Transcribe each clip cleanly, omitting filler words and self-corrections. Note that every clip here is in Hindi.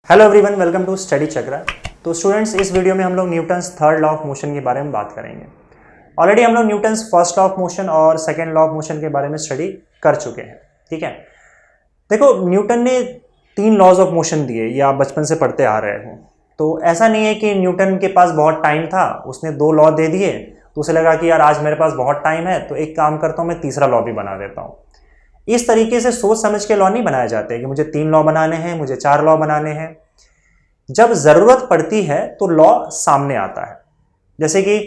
Hello everyone, welcome to study Chakra. तो स्टूडेंट्स, इस वीडियो में हम लोग Newton's third law of motion के बारे में बात करेंगे। ऑलरेडी हम लोग Newton's first law of motion और सेकंड लॉ ऑफ मोशन के बारे में स्टडी कर चुके हैं। ठीक है, देखो न्यूटन ने 3 लॉज ऑफ मोशन दिए, ये आप बचपन से पढ़ते आ रहे हो। तो ऐसा नहीं है कि न्यूटन के पास बहुत टाइम था, उसने 2 लॉ दे दिए तो उसे लगा कि यार आज मेरे पास बहुत टाइम है तो एक काम करता हूँ, मैं तीसरा लॉ भी बना देता हूँ। इस तरीके से सोच समझ के लॉ नहीं बनाए जाते कि मुझे 3 लॉ बनाने हैं, मुझे 4 लॉ बनाने हैं। जब जरूरत पड़ती है तो लॉ सामने आता है। जैसे कि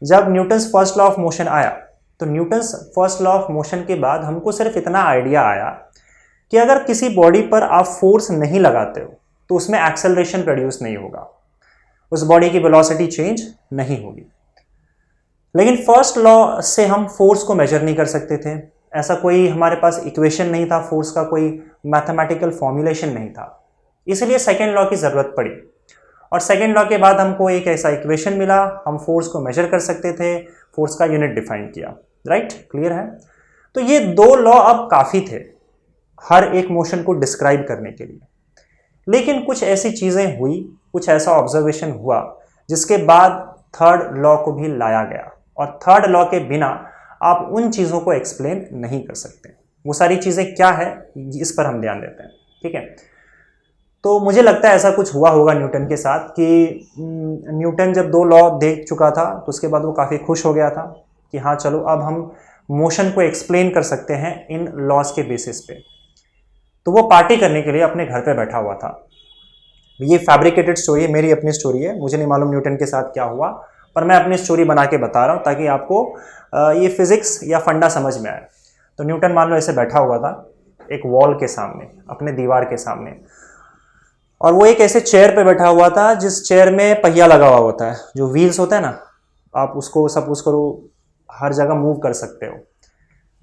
जब Newton's first law of motion आया तो Newton's first law of motion के बाद हमको सिर्फ इतना आइडिया आया कि अगर किसी बॉडी पर आप फोर्स नहीं लगाते हो तो उसमें एक्सेलरेशन प्रोड्यूस नहीं होगा, उस बॉडी की वेलोसिटी चेंज नहीं होगी। लेकिन फर्स्ट लॉ से हम फोर्स को मेजर नहीं कर सकते थे, ऐसा कोई हमारे पास इक्वेशन नहीं था, फोर्स का कोई मैथमेटिकल फॉर्मुलेशन नहीं था। इसलिए सेकेंड लॉ की जरूरत पड़ी और सेकेंड लॉ के बाद हमको एक ऐसा इक्वेशन मिला, हम फोर्स को मेजर कर सकते थे, फोर्स का यूनिट डिफाइन किया। राइट, क्लियर है? तो ये 2 लॉ अब काफी थे हर एक मोशन को डिस्क्राइब करने के लिए। लेकिन कुछ ऐसी चीजें हुई, कुछ ऐसा ऑब्जर्वेशन हुआ जिसके बाद थर्ड लॉ को भी लाया गया, और थर्ड लॉ के बिना आप उन चीजों को एक्सप्लेन नहीं कर सकते। वो सारी चीजें क्या है, इस पर हम ध्यान देते हैं। ठीक है, तो मुझे लगता है ऐसा कुछ हुआ होगा न्यूटन के साथ कि न्यूटन जब 2 लॉ देख चुका था तो उसके बाद वो काफ़ी खुश हो गया था कि हाँ चलो अब हम मोशन को एक्सप्लेन कर सकते हैं इन लॉज के बेसिस पे। तो वो पार्टी करने के लिए अपने घर पे बैठा हुआ था। ये फैब्रिकेटेड स्टोरी है, मेरी अपनी स्टोरी है, मुझे नहीं मालूम न्यूटन के साथ क्या हुआ, पर मैं अपनी स्टोरी बना के बता रहा हूँ ताकि आपको ये फिजिक्स या फंडा समझ में आए। तो न्यूटन मान लो ऐसे बैठा हुआ था एक वॉल के सामने, अपने दीवार के सामने, और वो एक ऐसे चेयर पे बैठा हुआ था जिस चेयर में पहिया लगा हुआ होता है, जो व्हील्स होता है ना, आप उसको सपोज करो हर जगह मूव कर सकते हो।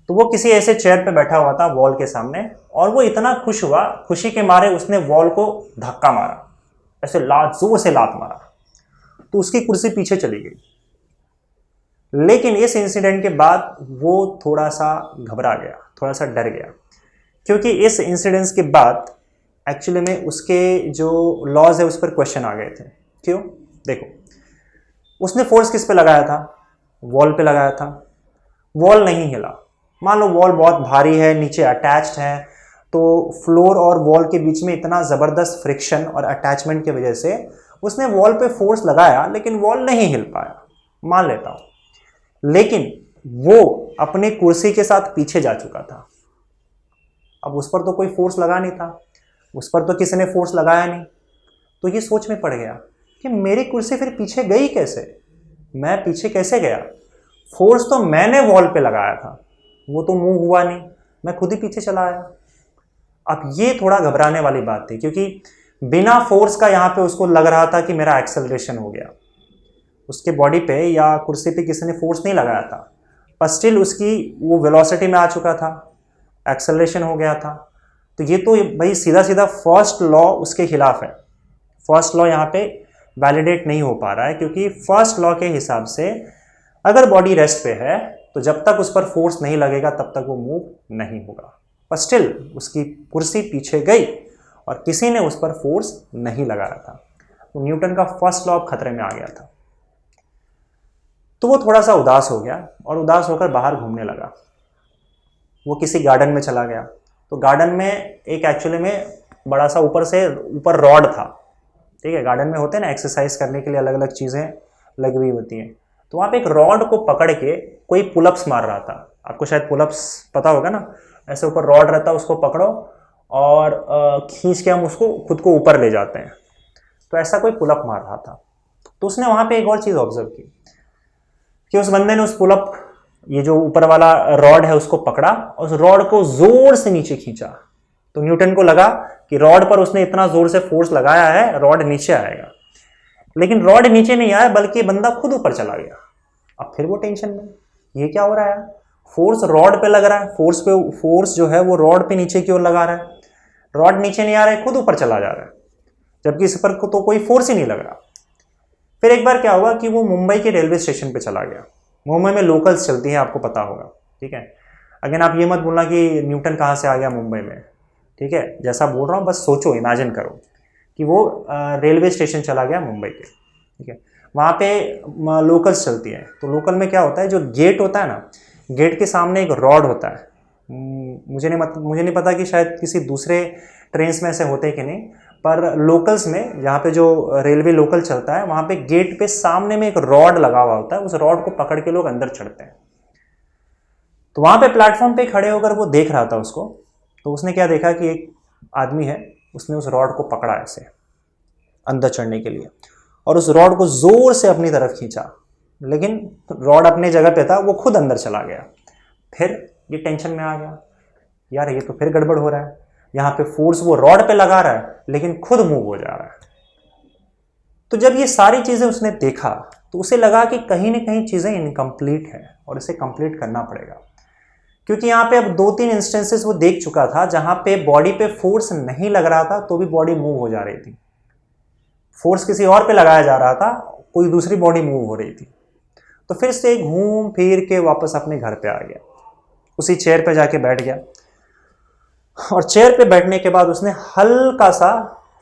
तो वो किसी ऐसे चेयर पे बैठा हुआ था वॉल के सामने, और वो इतना खुश हुआ, खुशी के मारे उसने वॉल को धक्का मारा, ऐसे जोर से लात मारा, तो उसकी कुर्सी पीछे चली गई। लेकिन इस इंसिडेंट के बाद वो थोड़ा सा घबरा गया, थोड़ा सा डर गया, क्योंकि इस इंसिडेंस के बाद एक्चुअली में उसके जो लॉज है उस पर क्वेश्चन आ गए थे। क्यों? देखो, उसने फोर्स किस पे लगाया था? वॉल पे लगाया था। वॉल नहीं हिला। मान लो वॉल बहुत भारी है, नीचे अटैच्ड है, तो फ्लोर और वॉल के बीच में इतना ज़बरदस्त फ्रिक्शन और अटैचमेंट की वजह से उसने वॉल पे फोर्स लगाया, लेकिन वॉल नहीं हिल पाया, मान लेता हूं। लेकिन वो अपने कुर्सी के साथ पीछे जा चुका था। अब उस पर तो कोई फोर्स लगा नहीं था, उस पर तो किसी ने फोर्स लगाया नहीं। तो ये सोच में पड़ गया कि मेरी कुर्सी फिर पीछे गई कैसे, मैं पीछे कैसे गया? फोर्स तो मैंने वॉल पे लगाया था, वो तो मूव हुआ नहीं, मैं खुद ही पीछे चला आया। अब ये थोड़ा घबराने वाली बात थी, क्योंकि बिना फोर्स का यहाँ पे उसको लग रहा था कि मेरा एक्सेलरेशन हो गया। उसके बॉडी पे या कुर्सी पे किसी ने फोर्स नहीं लगाया था, पर स्टिल उसकी वो वेलोसिटी में आ चुका था, एक्सेलरेशन हो गया था। तो ये तो भाई सीधा सीधा फर्स्ट लॉ उसके खिलाफ है। फर्स्ट लॉ यहाँ पे वैलिडेट नहीं हो पा रहा है, क्योंकि फर्स्ट लॉ के हिसाब से अगर बॉडी रेस्ट पे है तो जब तक उस पर फोर्स नहीं लगेगा तब तक वो मूव नहीं होगा। पर स्टिल उसकी कुर्सी पीछे गई और किसी ने उस पर फोर्स नहीं लगाया था, तो न्यूटन का फर्स्ट लॉ खतरे में आ गया था। तो वो थोड़ा सा उदास हो गया और उदास होकर बाहर घूमने लगा। वो किसी गार्डन में चला गया। तो गार्डन में एक एक्चुअली में बड़ा सा ऊपर रॉड था। ठीक है, गार्डन में होते हैं ना एक्सरसाइज करने के लिए अलग अलग चीज़ें लगी हुई होती हैं। तो वहाँ पे एक रॉड को पकड़ के कोई पुलअप्स मार रहा था। आपको शायद पुलअप्स पता होगा ना, ऐसे ऊपर रॉड रहता है, उसको पकड़ो और खींच के हम उसको खुद को ऊपर ले जाते हैं। तो ऐसा कोई पुलअप मार रहा था। तो उसने वहाँ पे एक और चीज़ ऑब्जर्व की कि उस बंदे ने उस पुलअप, ये जो ऊपर वाला रॉड है, उसको पकड़ा और उस रॉड को जोर से नीचे खींचा। तो न्यूटन को लगा कि रॉड पर उसने इतना जोर से फोर्स लगाया है, रॉड नीचे आएगा। लेकिन रॉड नीचे नहीं आया, बल्कि बंदा खुद ऊपर चला गया। अब फिर वो टेंशन में, ये क्या हो रहा है? फोर्स रॉड पे लग रहा है, फोर्स जो है वो रॉड पे नीचे की ओर लगा रहा है, रॉड नीचे नहीं आ रहा है, खुद ऊपर चला जा रहा है, जबकि इस पर तो कोई फोर्स ही नहीं लग रहा। फिर एक बार क्या हुआ कि वो मुंबई के रेलवे स्टेशन पे चला गया। मुंबई में लोकल्स चलती हैं, आपको पता होगा। ठीक है, अगेन आप ये मत बोलना कि न्यूटन कहाँ से आ गया मुंबई में। ठीक है, जैसा बोल रहा हूँ बस सोचो, इमेजिन करो कि वो रेलवे स्टेशन चला गया मुंबई के, ठीक है। वहाँ पे लोकल्स चलती हैं, तो लोकल में क्या होता है, जो गेट होता है ना, गेट के सामने एक रॉड होता है। मुझे नहीं पता कि शायद किसी दूसरे ट्रेन में ऐसे होते हैं कि नहीं, पर लोकल्स में जहाँ पे जो रेलवे लोकल चलता है वहाँ पे गेट पे सामने में एक रॉड लगा हुआ होता है, उस रॉड को पकड़ के लोग अंदर चढ़ते हैं। तो वहाँ पे प्लेटफॉर्म पे खड़े होकर वो देख रहा था उसको, तो उसने क्या देखा कि एक आदमी है, उसने उस रॉड को पकड़ा ऐसे अंदर चढ़ने के लिए और उस रॉड को जोर से अपनी तरफ खींचा, लेकिन रॉड अपने जगह पे था, वो खुद अंदर चला गया। फिर ये टेंशन में आ गया, यार ये तो फिर गड़बड़ हो रहा है, यहाँ पे फोर्स वो रॉड पे लगा रहा है लेकिन खुद मूव हो जा रहा है। तो जब ये सारी चीजें उसने देखा तो उसे लगा कि कहीं ना कहीं चीजें इनकम्प्लीट है और इसे कंप्लीट करना पड़ेगा, क्योंकि यहाँ पे अब 2-3 इंस्टेंसेस वो देख चुका था जहां पे बॉडी पे फोर्स नहीं लग रहा था तो भी बॉडी मूव हो जा रही थी, फोर्स किसी और पे लगाया जा रहा था, कोई दूसरी बॉडी मूव हो रही थी। तो फिर से घूम फिर के वापस अपने घर पे आ गया, उसी चेयर पे जाके बैठ गया और चेयर पे बैठने के बाद उसने हल्का सा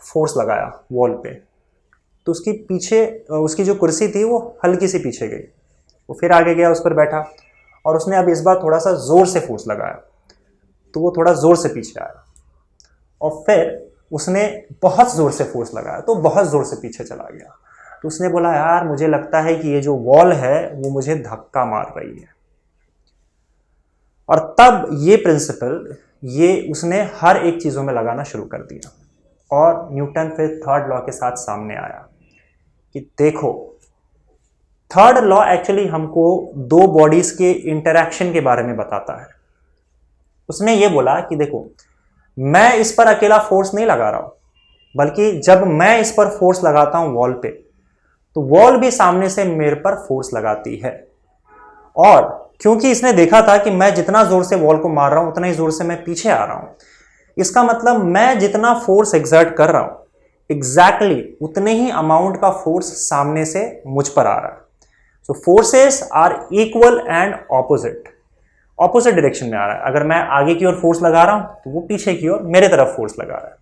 फोर्स लगाया वॉल पे, तो उसकी पीछे उसकी जो कुर्सी थी वो हल्की सी पीछे गई। वो फिर आगे गया, उस पर बैठा और उसने अब इस बार थोड़ा सा जोर से फोर्स लगाया, तो वो थोड़ा जोर से पीछे आया और फिर उसने बहुत जोर से फोर्स लगाया तो बहुत जोर से पीछे चला गया। तो उसने बोला, यार मुझे लगता है कि ये जो वॉल है वो मुझे धक्का मार रही है। और तब ये प्रिंसिपल ये उसने हर एक चीजों में लगाना शुरू कर दिया और न्यूटन फिर थर्ड लॉ के साथ सामने आया कि देखो, थर्ड लॉ एक्चुअली हमको दो बॉडीज के इंटरैक्शन के बारे में बताता है। उसने ये बोला कि देखो, मैं इस पर अकेला फोर्स नहीं लगा रहा हूं, बल्कि जब मैं इस पर फोर्स लगाता हूं वॉल पे, तो वॉल भी सामने से मेरे पर फोर्स लगाती है। और क्योंकि इसने देखा था कि मैं जितना जोर से वॉल को मार रहा हूं उतना ही जोर से मैं पीछे आ रहा हूं, इसका मतलब मैं जितना फोर्स एक्सर्ट कर रहा हूं एग्जैक्टली उतने ही अमाउंट का फोर्स सामने से मुझ पर आ रहा है। So forces are equal and opposite direction में आ रहा है। अगर मैं आगे की ओर फोर्स लगा रहा हूं तो वो पीछे की ओर मेरे तरफ फोर्स लगा रहा है।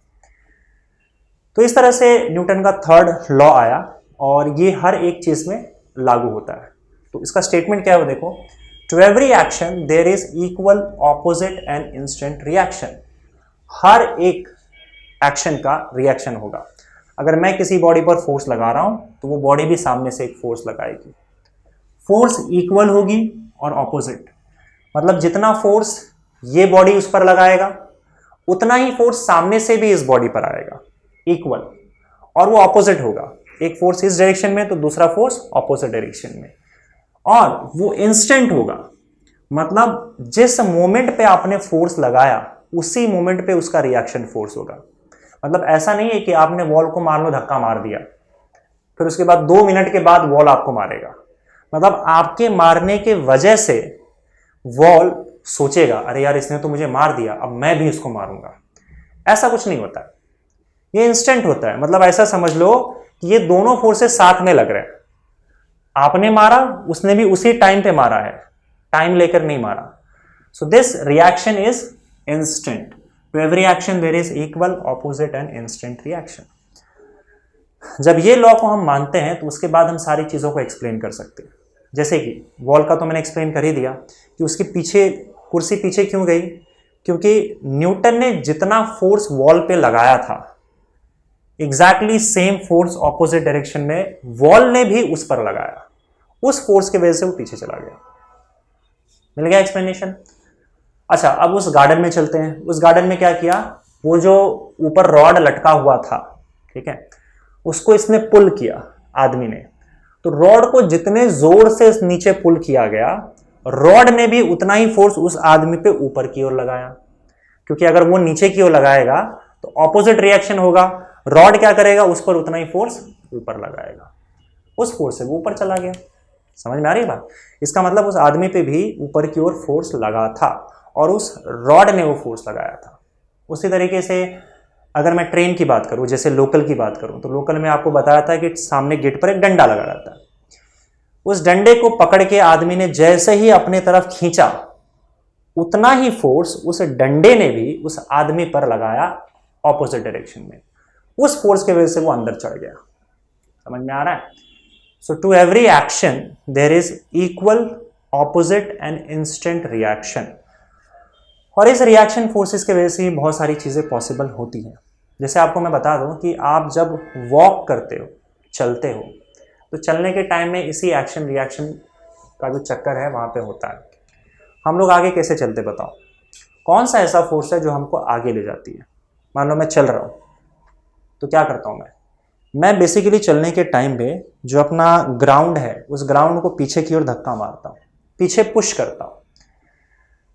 तो इस तरह से न्यूटन का थर्ड लॉ आया और ये हर एक चीज में लागू होता है। तो इसका स्टेटमेंट क्या है वो देखो, to every action there is equal opposite and instant reaction. हर एक एक्शन का रिएक्शन होगा। अगर मैं किसी बॉडी पर फोर्स लगा रहा हूं तो वो बॉडी भी सामने से एक फोर्स लगाएगी। फोर्स इक्वल होगी और ऑपोजिट, मतलब जितना फोर्स ये बॉडी उस पर लगाएगा उतना ही फोर्स सामने से भी इस बॉडी पर आएगा, इक्वल, और वो ऑपोजिट होगा। एक फोर्स इस डायरेक्शन में तो दूसरा फोर्स ऑपोजिट डायरेक्शन में, और वो इंस्टेंट होगा, मतलब जिस मोमेंट पे आपने फोर्स लगाया उसी मोमेंट पे उसका रिएक्शन फोर्स होगा। मतलब ऐसा नहीं है कि आपने वॉल को मान लो धक्का मार दिया, फिर उसके बाद 2 मिनट के बाद वॉल आपको मारेगा। मतलब आपके मारने के वजह से वॉल सोचेगा, अरे यार इसने तो मुझे मार दिया, अब मैं भी इसको मारूंगा। ऐसा कुछ नहीं होता है, ये इंस्टेंट होता है। मतलब ऐसा समझ लो कि ये दोनों फोर्सेस साथ में लग रहे हैं। आपने मारा, उसने भी उसी टाइम पे मारा है, टाइम लेकर नहीं मारा। So this reaction is instant. To every action there is equal, opposite and instant reaction. जब ये लॉ को हम मानते हैं तो उसके बाद हम सारी चीजों को एक्सप्लेन कर सकते हैं। जैसे कि वॉल का तो मैंने एक्सप्लेन कर ही दिया कि उसके पीछे कुर्सी पीछे क्यों गई, क्योंकि न्यूटन ने जितना फोर्स वॉल पे लगाया था exactly same force opposite direction में वॉल ने भी उस पर लगाया। उस फोर्स की वजह से वो पीछे चला गया। मिल गया एक्सप्लेनेशन। अच्छा, अब उस गार्डन में चलते हैं। उस गार्डन में क्या किया, वो जो ऊपर रॉड लटका हुआ था, ठीक है, उसको इसने पुल किया आदमी ने। तो रॉड को जितने जोर से नीचे पुल किया गया, रॉड ने भी उतना ही फोर्स उस आदमी पे ऊपर की ओर लगाया, क्योंकि अगर वो नीचे की ओर लगाएगा तो ऑपोजिट रिएक्शन होगा। रॉड क्या करेगा, उस पर उतना ही फोर्स ऊपर लगाएगा, उस फोर्स से वो ऊपर चला गया। समझ में आ रही है बात? इसका मतलब उस आदमी पे भी ऊपर की ओर फोर्स लगा था और उस रॉड ने वो फोर्स लगाया था। उसी तरीके से अगर मैं ट्रेन की बात करूं, जैसे लोकल की बात करूं, तो लोकल में आपको बताया था कि सामने गेट पर एक डंडा लगा रहता है। उस डंडे को पकड़ के आदमी ने जैसे ही अपने तरफ खींचा, उतना ही फोर्स उस डंडे ने भी उस आदमी पर लगाया ऑपोजिट डायरेक्शन में। उस फोर्स की वजह से वो अंदर चढ़ गया। समझ में आ रहा है? So to every action there is equal, opposite and instant reaction. और इस रिएक्शन फोर्सेस की वजह से ही बहुत सारी चीज़ें पॉसिबल होती हैं। जैसे आपको मैं बता दूं कि आप जब वॉक करते हो, चलते हो, तो चलने के टाइम में इसी एक्शन रिएक्शन का जो चक्कर है वहाँ पे होता है। हम लोग आगे कैसे चलते बताओ? कौन सा ऐसा फोर्स है जो हमको आगे ले जाती है? मान लो मैं चल रहा हूँ, तो क्या करता हूँ मैं बेसिकली चलने के टाइम पे जो अपना ग्राउंड है उस ग्राउंड को पीछे की ओर धक्का मारता हूँ, पीछे पुश करता हूँ।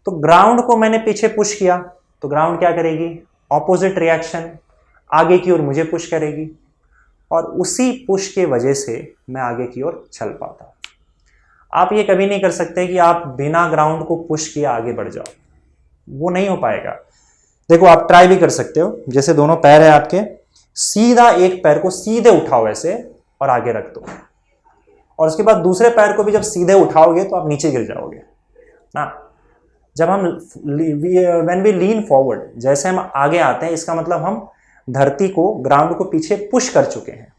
तो ग्राउंड को मैंने पीछे पुश किया तो ग्राउंड क्या करेगी? ऑपोजिट रिएक्शन, आगे की ओर मुझे पुश करेगी, और उसी पुश के वजह से मैं आगे की ओर चल पाता हूँ। आप ये कभी नहीं कर सकते कि आप बिना ग्राउंड को पुश किए आगे बढ़ जाओ, वो नहीं हो पाएगा। देखो आप ट्राई भी कर सकते हो, जैसे दोनों पैर है आपके, सीधा एक पैर को सीधे उठाओ ऐसे और आगे रख दो, और उसके बाद दूसरे पैर को भी जब सीधे उठाओगे तो आप नीचे गिर जाओगे ना। जब हम व्हेन वी लीन फॉरवर्ड, जैसे हम आगे आते हैं, इसका मतलब हम धरती को, ग्राउंड को पीछे पुश कर चुके हैं,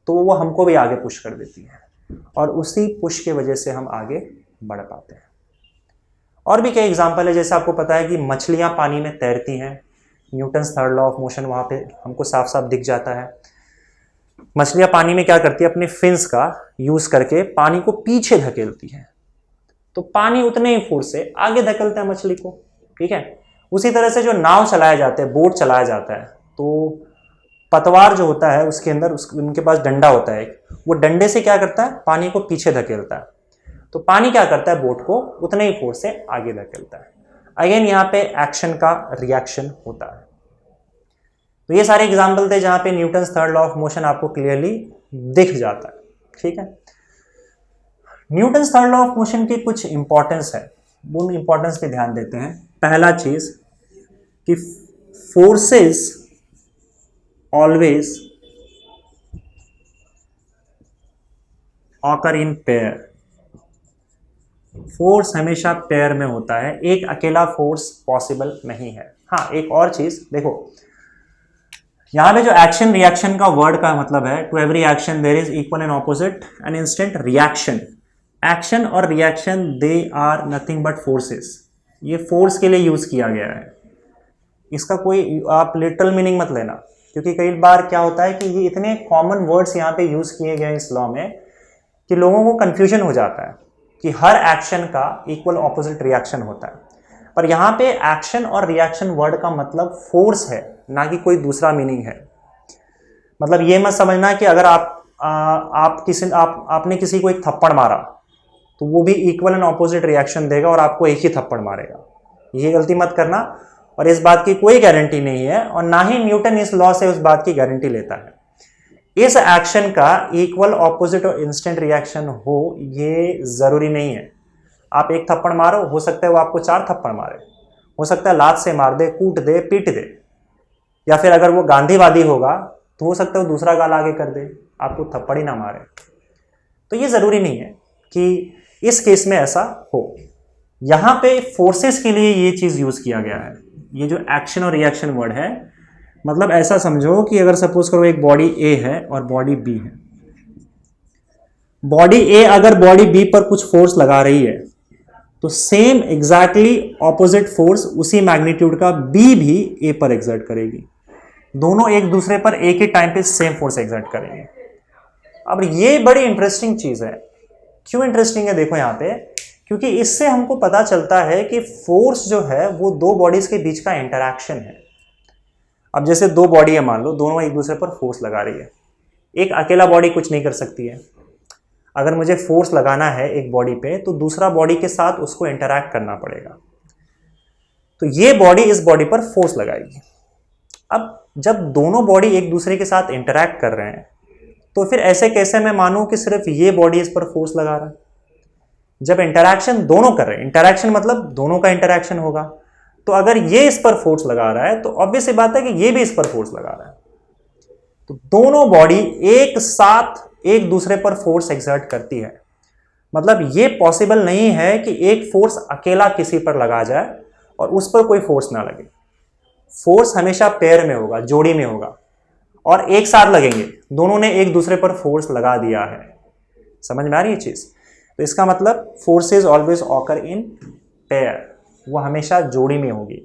तो वो हमको भी आगे पुश कर देती है, और उसी पुश के वजह से हम आगे बढ़ पाते हैं। और भी कई एग्जांपल है, जैसे आपको पता है कि मछलियां पानी में तैरती हैं, Newton's third law of motion वहां पे हमको साफ साफ दिख जाता है। मछलियां पानी में क्या करती है? अपने फिन्स का यूज करके पानी को पीछे धकेलती है, तो पानी उतने ही फोर्स से आगे धकेलता है मछली को। ठीक है, उसी तरह से जो नाव चलाया जाता है, बोट चलाया जाता है, तो पतवार जो होता है उसके अंदर उनके पास डंडा होता है, वो डंडे से क्या करता है? पानी को पीछे धकेलता है, तो पानी क्या करता है? बोट को उतने ही फोर्स से आगे धकेलता है। अगेन यहाँ पे एक्शन का रिएक्शन होता है। तो ये सारे एग्जाम्पल थे जहां पे Newton's third law of motion आपको क्लियरली दिख जाता है। ठीक है, Newton's third law of motion की कुछ इंपॉर्टेंस है, वो इंपॉर्टेंस पे ध्यान देते हैं। पहला चीज कि forces always occur in pair. Force हमेशा पेयर में होता है, एक अकेला फोर्स पॉसिबल नहीं है। हाँ, एक और चीज देखो, यहां पे जो एक्शन रिएक्शन का वर्ड का मतलब है, to every action there is equal and opposite and instant reaction. Action और reaction they are nothing but forces. ये फोर्स के लिए यूज किया गया है, इसका कोई आप लिटरल मीनिंग मत लेना, क्योंकि कई बार क्या होता है कि ये इतने कॉमन वर्ड्स यहाँ पे यूज किए गए इस लॉ में कि लोगों को कंफ्यूजन हो जाता है कि हर एक्शन का इक्वल ऑपोजिट रिएक्शन होता है। पर यहाँ पे एक्शन और रिएक्शन वर्ड का मतलब फोर्स है, ना कि कोई दूसरा मीनिंग है। मतलब ये मत समझना कि अगर आपने किसी को एक थप्पड़ मारा तो वो भी इक्वल एंड ऑपोजिट रिएक्शन देगा और आपको एक ही थप्पड़ मारेगा, ये गलती मत करना। और इस बात की कोई गारंटी नहीं है, और ना ही न्यूटन इस लॉ से उस बात की गारंटी लेता है। इस एक्शन का इक्वल ऑपोजिट और इंस्टेंट रिएक्शन हो ये जरूरी नहीं है। आप एक थप्पड़ मारो, हो सकता है वो आपको 4 थप्पड़ मारे, हो सकता है लात से मार दे, कूट दे, पीट दे, या फिर अगर वो गांधीवादी होगा तो हो सकता है वो दूसरा गाल आगे कर दे, आपको थप्पड़ ही ना मारे। तो ये जरूरी नहीं है कि इस केस में ऐसा हो। यहां पे फोर्सेस के लिए ये चीज यूज किया गया है, ये जो एक्शन और रिएक्शन वर्ड है। मतलब ऐसा समझो कि अगर सपोज करो एक बॉडी ए है और बॉडी बी है, बॉडी ए अगर बॉडी बी पर कुछ फोर्स लगा रही है तो सेम एग्जैक्टली ऑपोजिट फोर्स उसी मैग्नीट्यूड का बी भी ए पर एग्जर्ट करेगी। दोनों एक दूसरे पर एक ही टाइम पे सेम फोर्स एग्जर्ट करेंगे। अब ये बड़ी इंटरेस्टिंग चीज है। क्यों इंटरेस्टिंग है? देखो यहाँ पे, क्योंकि इससे हमको पता चलता है कि फोर्स जो है वो दो बॉडीज के बीच का इंटरैक्शन है। अब जैसे दो बॉडी है, मान लो दोनों एक दूसरे पर फोर्स लगा रही है, एक अकेला बॉडी कुछ नहीं कर सकती है। अगर मुझे फोर्स लगाना है एक बॉडी पे तो दूसरा बॉडी के साथ उसको इंटरैक्ट करना पड़ेगा, तो ये बॉडी इस बॉडी पर फोर्स लगाएगी। अब जब दोनों बॉडी एक दूसरे के साथ इंटरैक्ट कर रहे हैं तो फिर ऐसे कैसे मैं मानूं कि सिर्फ ये बॉडी इस पर फोर्स लगा रहा है? जब इंटरैक्शन दोनों कर रहे हैं, इंटरैक्शन मतलब दोनों का इंटरैक्शन होगा, तो अगर ये इस पर फोर्स लगा रहा है तो ऑब्वियस सी बात है कि ये भी इस पर फोर्स लगा रहा है। तो दोनों बॉडी एक साथ एक दूसरे पर फोर्स एक्सर्ट करती है। मतलब ये पॉसिबल नहीं है कि एक फोर्स अकेला किसी पर लगा जाए और उस पर कोई फोर्स ना लगे। फोर्स हमेशा पेयर में होगा, जोड़ी में होगा, और एक साथ लगेंगे, दोनों ने एक दूसरे पर फोर्स लगा दिया है। समझ में आ रही है चीज? तो इसका मतलब forces always occur in pair, वो हमेशा जोड़ी में होगी।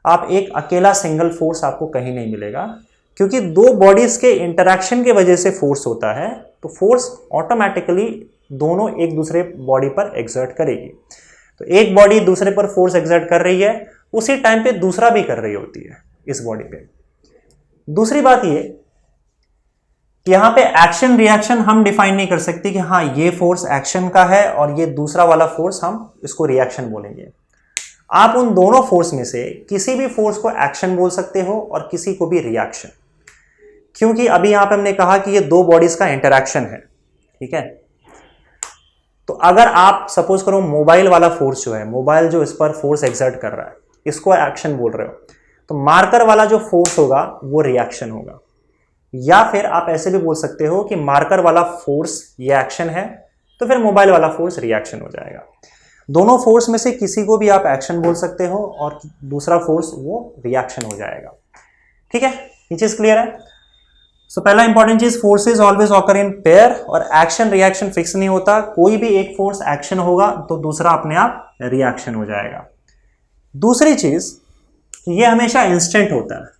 आप एक अकेला सिंगल फोर्स आपको कहीं नहीं मिलेगा, क्योंकि दो बॉडीज के इंटरैक्शन के वजह से फोर्स होता है, तो फोर्स ऑटोमेटिकली दोनों एक दूसरे बॉडी पर एक्सर्ट करेगी। तो एक बॉडी दूसरे पर फोर्स एक्सर्ट कर रही है, उसी टाइम पे दूसरा भी कर रही होती है इस बॉडी पे। दूसरी बात ये कि यहां पे एक्शन रिएक्शन हम डिफाइन नहीं कर सकते कि हाँ ये फोर्स एक्शन का है और ये दूसरा वाला फोर्स हम इसको रिएक्शन बोलेंगे। आप उन दोनों फोर्स में से किसी भी फोर्स को एक्शन बोल सकते हो और किसी को भी रिएक्शन, क्योंकि अभी यहां पे हमने कहा कि ये दो बॉडीज का इंटरैक्शन है, ठीक है। तो अगर आप सपोज करो मोबाइल वाला फोर्स जो है, मोबाइल जो इस पर फोर्स एक्सर्ट कर रहा है, इसको एक्शन बोल रहे हो, तो मार्कर वाला जो फोर्स होगा वो रिएक्शन होगा। या फिर आप ऐसे भी बोल सकते हो कि मार्कर वाला फोर्स ये एक्शन है, तो फिर मोबाइल वाला फोर्स रिएक्शन हो जाएगा। दोनों फोर्स में से किसी को भी आप एक्शन बोल सकते हो और दूसरा फोर्स वो रिएक्शन हो जाएगा, ठीक है। ये चीज क्लियर है? सो पहला इंपॉर्टेंट चीज, forces always occur in pair, और एक्शन रिएक्शन फिक्स नहीं होता। कोई भी एक फोर्स एक्शन होगा तो दूसरा अपने आप रिएक्शन हो जाएगा। दूसरी चीज, ये हमेशा इंस्टेंट होता है।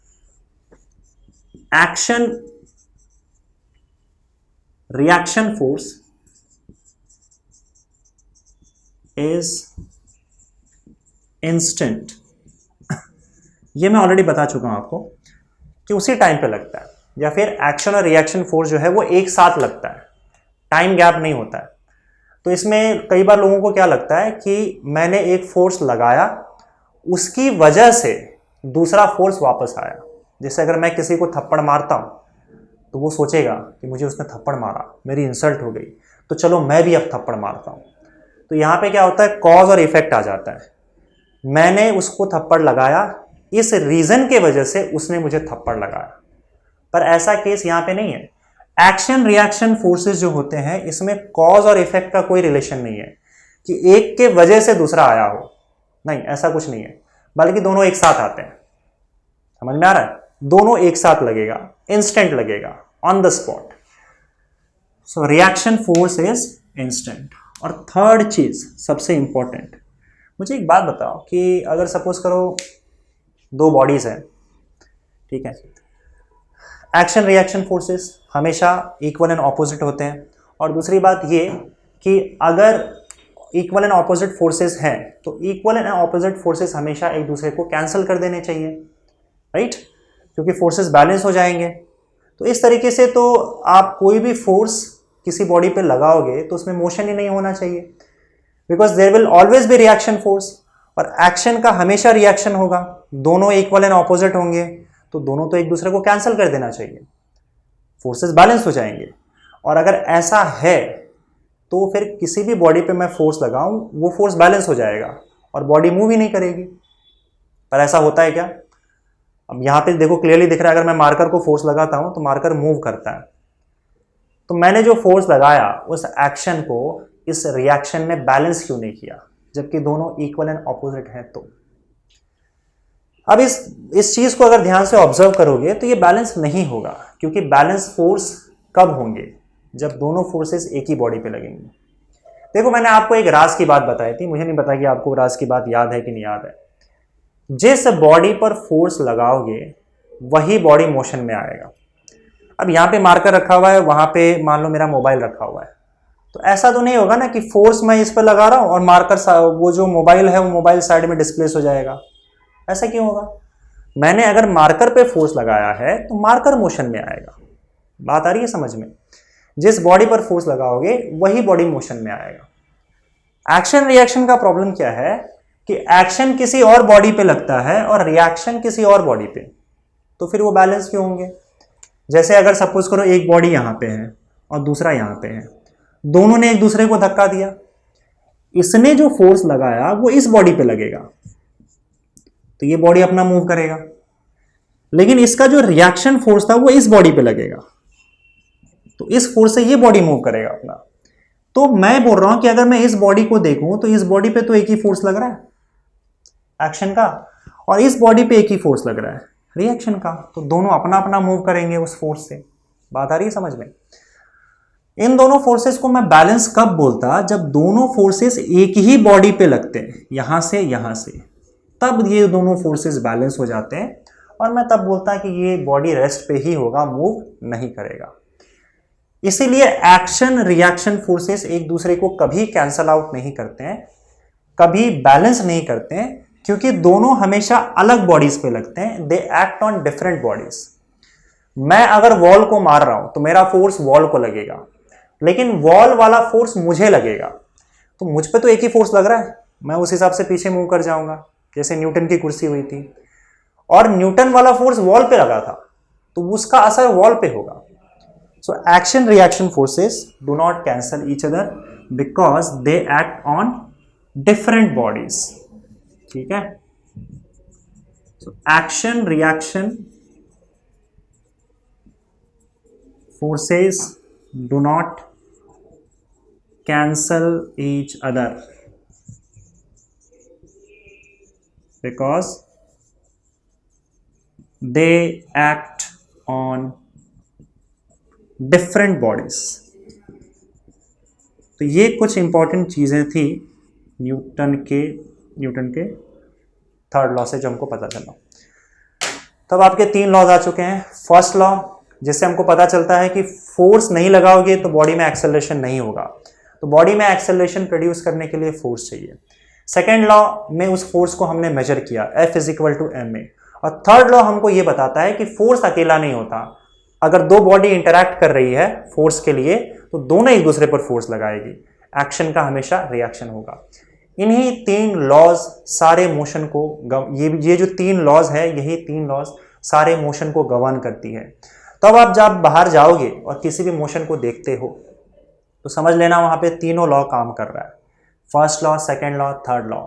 Action reaction force is instant. ये मैं ऑलरेडी बता चुका हूं आपको कि उसी टाइम पे लगता है, या फिर एक्शन और रिएक्शन फोर्स जो है वो एक साथ लगता है, टाइम गैप नहीं होता है। तो इसमें कई बार लोगों को क्या लगता है कि मैंने एक फोर्स लगाया, उसकी वजह से दूसरा फोर्स वापस आया। जैसे अगर मैं किसी को थप्पड़ मारता हूं तो वो सोचेगा कि मुझे उसने थप्पड़ मारा, मेरी इंसल्ट हो गई, तो चलो मैं भी अब थप्पड़ मारता हूं। तो यहां पे क्या होता है, कॉज और इफेक्ट आ जाता है। मैंने उसको थप्पड़ लगाया, इस रीजन के वजह से उसने मुझे थप्पड़ लगाया। पर ऐसा केस यहां पे नहीं है। एक्शन रिएक्शन फोर्सेस जो होते हैं, इसमें कॉज और इफेक्ट का कोई रिलेशन नहीं है कि एक के वजह से दूसरा आया हो, नहीं, ऐसा कुछ नहीं है, बल्कि दोनों एक साथ आते हैं। समझ में आ रहा है? दोनों एक साथ लगेगा, इंस्टेंट लगेगा, on the spot. So reaction force is instant. और थर्ड चीज सबसे इंपॉर्टेंट, मुझे एक बात बताओ कि अगर सपोज करो दो बॉडीज हैं, ठीक है, एक्शन रिएक्शन फोर्सेस हमेशा इक्वल एंड ऑपोजिट होते हैं। और दूसरी बात ये कि अगर इक्वल एंड ऑपोजिट फोर्सेस हैं तो इक्वल एंड ऑपोजिट फोर्सेस हमेशा एक दूसरे को कैंसिल कर देने चाहिए, राइट, क्योंकि फोर्सेस बैलेंस हो जाएंगे। तो इस तरीके से तो आप कोई भी फोर्स किसी बॉडी पे लगाओगे तो उसमें मोशन ही नहीं होना चाहिए, because there will always be reaction force, और एक्शन का हमेशा रिएक्शन होगा। दोनों इक्वल एंड ऑपोजिट होंगे तो दोनों तो एक दूसरे को कैंसिल कर देना चाहिए, फोर्सेस बैलेंस हो जाएंगे। और अगर ऐसा है तो फिर किसी भी बॉडी पे मैं फोर्स लगाऊं, वो फोर्स बैलेंस हो जाएगा और बॉडी मूव ही नहीं करेगी। पर ऐसा होता है क्या? अब यहां पे देखो क्लियरली दिख रहा है, अगर मैं मार्कर को फोर्स लगाता हूं तो मार्कर मूव करता है। तो मैंने जो फोर्स लगाया उस एक्शन को इस रिएक्शन ने बैलेंस क्यों नहीं किया, जबकि दोनों इक्वल एंड ऑपोजिट हैं? तो अब इस चीज को अगर ध्यान से ऑब्जर्व करोगे तो ये बैलेंस नहीं होगा, क्योंकि बैलेंस फोर्स कब होंगे? जब दोनों फोर्सेस एक ही बॉडी पे लगेंगे। देखो, मैंने आपको एक राज की बात बताई थी, मुझे नहीं पता कि आपको राज की बात याद है कि नहीं याद है। जिस बॉडी पर फोर्स लगाओगे वही बॉडी मोशन में आएगा। अब यहां पे मार्कर रखा हुआ है, वहां पे मान लो मेरा मोबाइल रखा हुआ है, तो ऐसा तो नहीं होगा ना कि फोर्स मैं इस पर लगा रहा हूं और मार्कर वो जो मोबाइल है वो मोबाइल साइड में डिस्प्लेस हो जाएगा। ऐसा क्यों होगा? मैंने अगर मार्कर पे फोर्स लगाया है तो मार्कर मोशन में आएगा। बात आ रही है समझ में? जिस बॉडी पर फोर्स लगाओगे वही बॉडी मोशन में आएगा। एक्शन रिएक्शन का प्रॉब्लम क्या है कि एक्शन किसी और बॉडी पे लगता है और रिएक्शन किसी और बॉडी पे, तो फिर वो बैलेंस क्यों होंगे? जैसे अगर सपोज करो एक बॉडी यहां पे है और दूसरा यहां पे है, दोनों ने एक दूसरे को धक्का दिया, इसने जो फोर्स लगाया वो इस बॉडी पे लगेगा तो ये बॉडी अपना मूव करेगा, लेकिन इसका जो रिएक्शन फोर्स था वो इस बॉडी पे लगेगा, तो इस फोर्स से ये बॉडी मूव करेगा अपना। तो मैं बोल रहा हूं कि अगर मैं इस बॉडी को देखूं तो इस बॉडी पे तो एक ही फोर्स लग रहा है एक्शन का, और इस बॉडी पे एक ही फोर्स लग रहा है, रिएक्शन का। तो दोनों अपना अपना मूव करेंगे उस फोर्स से। बात आ रही है समझ में? इन दोनों फोर्सेस को मैं बैलेंस कब बोलता, जब दोनों फोर्सेस एक ही बॉडी पे लगते हैं, यहां से, तब ये दोनों फोर्सेस बैलेंस हो जाते हैं और मैं तब बोलता कि ये बॉडी रेस्ट पे ही होगा, मूव नहीं करेगा। इसीलिए एक्शन रिएक्शन फोर्सेस एक दूसरे को कभी कैंसल आउट नहीं करते हैं, कभी बैलेंस नहीं करते हैं, क्योंकि दोनों हमेशा अलग बॉडीज पे लगते हैं। They act on different bodies. मैं अगर वॉल को मार रहा हूं तो मेरा फोर्स वॉल को लगेगा, लेकिन वॉल वाला फोर्स मुझे लगेगा। तो मुझ पे तो एक ही फोर्स लग रहा है, मैं उस हिसाब से पीछे मूव कर जाऊंगा, जैसे न्यूटन की कुर्सी हुई थी और न्यूटन वाला फोर्स वॉल पे लगा था, तो उसका असर वॉल पे होगा। So action reaction forces do not cancel each other because they act on different bodies. ठीक है? So action reaction forces do not cancel each other because they act on different bodies. तो ये कुछ इंपॉर्टेंट चीजें थी न्यूटन के थर्ड लॉ से जो हमको पता चला। तब आपके 3 लॉज आ चुके हैं। फर्स्ट लॉ, जिससे हमको पता चलता है कि फोर्स नहीं लगाओगे तो बॉडी में एक्सेलरेशन नहीं होगा, तो बॉडी में एक्सेलरेशन प्रोड्यूस करने के लिए फोर्स चाहिए। सेकेंड लॉ में उस फोर्स को हमने मेजर किया, F = ma। और थर्ड लॉ हमको ये बताता है कि फोर्स अकेला नहीं होता, अगर 2 बॉडी इंटरैक्ट कर रही है फोर्स के लिए तो दोनों एक दूसरे पर फोर्स लगाएगी, एक्शन का हमेशा रिएक्शन होगा। इन्हीं 3 लॉज सारे मोशन को ये जो 3 लॉज है, यही 3 लॉज सारे मोशन को गवर्न करती है। तब आप जब बाहर जाओगे और किसी भी मोशन को देखते हो तो समझ लेना वहां पे तीनों लॉ काम कर रहा है, first law, second law, third law.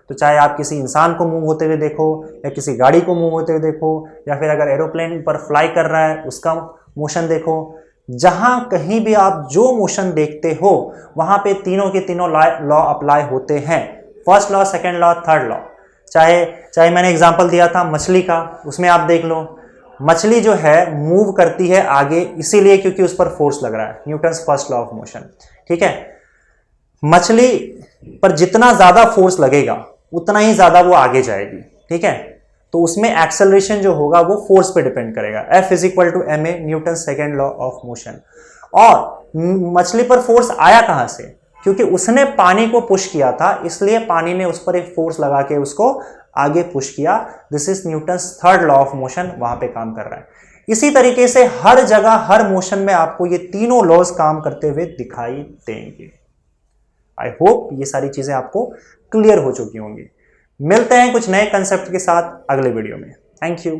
तो चाहे आप किसी इंसान को मूव होते हुए देखो या किसी गाड़ी को मूव होते हुए देखो, या फिर अगर एरोप्लेन पर फ्लाई कर रहा है उसका मोशन देखो, जहां कहीं भी आप जो मोशन देखते हो वहां पे तीनों के तीनों लॉ अप्लाई होते हैं, first law, second law, third law. चाहे मैंने एग्जांपल दिया था मछली का, उसमें आप देख लो, मछली जो है मूव करती है आगे इसीलिए क्योंकि उस पर फोर्स लग रहा है, Newton's first law of motion. ठीक है, मछली पर जितना ज्यादा फोर्स लगेगा उतना ही ज्यादा वो आगे जाएगी। ठीक है, तो उसमें एक्सेलरेशन जो होगा वो फोर्स पे डिपेंड करेगा। F = ma, Newton second law of motion. और मछली पर फोर्स आया कहां से? क्योंकि उसने पानी को पुश किया था, इसलिए पानी ने उस पर एक फोर्स लगा के उसको आगे पुश किया। This is Newton's third law of motion, वहां पे काम कर रहा है। इसी तरीके से हर जगह हर मोशन में आपको ये तीनों लॉज काम करते हुए दिखाई देंगे। आई होप ये सारी चीजें आपको क्लियर हो चुकी होंगी। मिलते हैं कुछ नए कंसेप्ट के साथ अगले वीडियो में। Thank you.